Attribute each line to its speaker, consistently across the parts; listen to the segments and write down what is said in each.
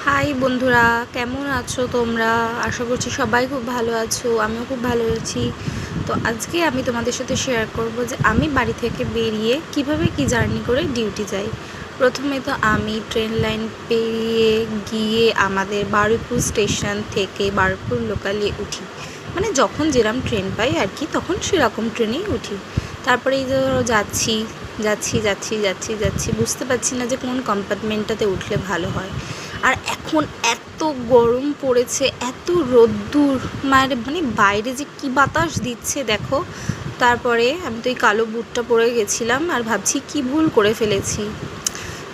Speaker 1: High বন্ধুরা, কেমন আছো তোমরা? আশা করছি সবাই খুব ভালো আছো। আমিও খুব ভালো আছি। তো আজকে আমি তোমাদের সাথে শেয়ার করব যে আমি বাড়ি থেকে বেরিয়ে কিভাবে কি জার্নি করে ডিউটি যাই। প্রথমে তো আমি ট্রেন লাইন পেরিয়ে গিয়ে আমাদের বারুইপুর স্টেশন থেকে বারুইপুর লোকালে উঠি। মানে যখন যেরকম ট্রেন পাই আর কি, তখন সেরকম ট্রেনেই উঠি। তারপরে এই যে যাচ্ছি যাচ্ছি যাচ্ছি যাচ্ছি যাচ্ছি বুঝতে পারছি না যে কোন কম্পার্টমেন্টটাতে উঠলে ভালো হয়। আর এখন এত গরম পড়েছে, এত রোদ্দুর, মানে বাইরে যে কী বাতাস দিচ্ছে দেখো। তারপরে আমি তো এই কালো বুটটা পরে গেছিলাম আর ভাবছি কি ভুল করে ফেলেছি।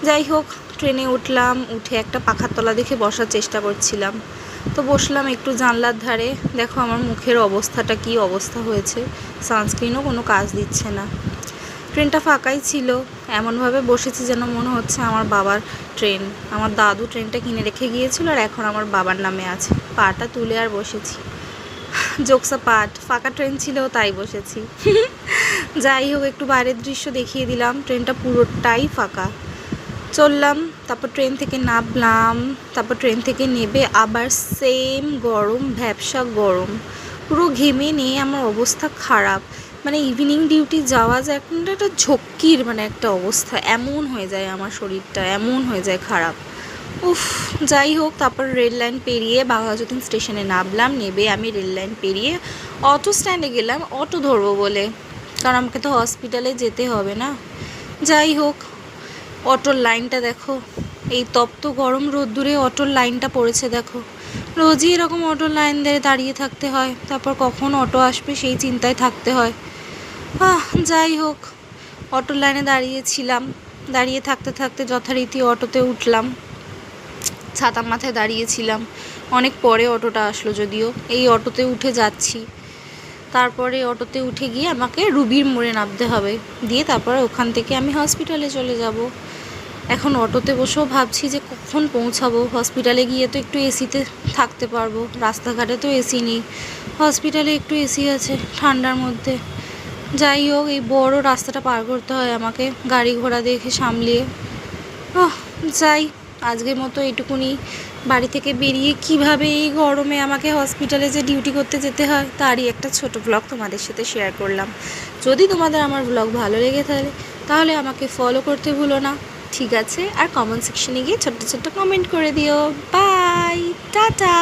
Speaker 1: যাই হোক, ট্রেনে উঠলাম, উঠে একটা পাখার তলা দেখে বসার চেষ্টা করছিলাম। তো বসলাম একটু জানলার ধারে। দেখো আমার মুখের অবস্থাটা কি অবস্থা হয়েছে, সানস্ক্রিনও কোনো কাজ দিচ্ছে না। ট্রেনটা ফাঁকাই ছিল, এমনভাবে বসেছি যেন মনে হচ্ছে আমার বাবার ট্রেন। আমার দাদু ট্রেনটা কিনে রেখে গিয়েছিল আর এখন আমার বাবার নামে আছে। পাটা তুলে আর বসেছি, জোকসা পাট। ফাঁকা ট্রেন ছিল তাই বসেছি। যাই হোক, একটু বাইরের দৃশ্য দেখিয়ে দিলাম। ট্রেনটা পুরোটাই ফাঁকা। চললাম, তারপর ট্রেন থেকে নামলাম। তারপর ট্রেন থেকে নেবে আবার সেম গরম, ভ্যাপসা গরম। পুরো ঘেমে নিয়ে আমার অবস্থা খারাপ। মানে ইভিনিং ডিউটি যাওয়া যায় এখন একটা ঝক্কির একটা অবস্থা, এমন হয়ে যায় আমার শরীরটা, এমন হয়ে যায় খারাপ। উফ। যাই হোক, তারপর রেল লাইন পেরিয়ে বাঘাযতীন স্টেশনে নামলাম। নেবে আমি রেল লাইন পেরিয়ে অটো স্ট্যান্ডে গেলাম অটো ধরবো বলে, কারণ আমাকে তো হসপিটালে যেতে হবে না। যাই হোক, অটোর লাইনটা দেখো, এই তপ্ত গরম রোদ্দুরে অটোর লাইনটা পড়েছে দেখো। রোজই এরকম অটোর লাইন দিয়ে দাঁড়িয়ে থাকতে হয়, তারপর কখন অটো আসবে সেই চিন্তায় থাকতে হয়। যাই হোক, অটোর লাইনে দাঁড়িয়েছিলাম। দাঁড়িয়ে থাকতে থাকতে যথারীতি অটোতে উঠলাম। ছাতা মাথায় দাঁড়িয়েছিলাম, অনেক পরে অটোটা আসলো যদিও। এই অটোতে উঠে যাচ্ছি। তারপরে অটোতে উঠে গিয়ে আমাকে রুবির মোড়ে নামতে হবে, দিয়ে তারপরে ওখান থেকে আমি হসপিটালে চলে যাব। এখন অটোতে বসেও ভাবছি যে কখন পৌঁছাবো। হসপিটালে গিয়ে তো একটু এসিতে থাকতে পারবো, রাস্তাঘাটে তো এসি নেই। হসপিটালে একটু এসি আছে ঠান্ডার মধ্যে। যাই হোক, এই বড় রাস্তাটা পার করতে হয় আমাকে গাড়ি ঘোড়া দেখে সামলিয়ে। যাই, আজকের মতো এইটুকুনি। বাড়ি থেকে বেরিয়ে কিভাবে এই গরমে আমাকে হসপিটালে যে ডিউটি করতে যেতে হয় তারই একটা ছোট ব্লগ তোমাদের সাথে শেয়ার করলাম। যদি তোমাদের আমার ব্লগ ভালো লেগে থাকে তাহলে আমাকে ফলো করতে ভুলো না, ঠিক আছে? আর কমেন্ট সেকশনে গিয়ে ছোট্ট ছোট্ট কমেন্ট করে দিও। Bye, tata.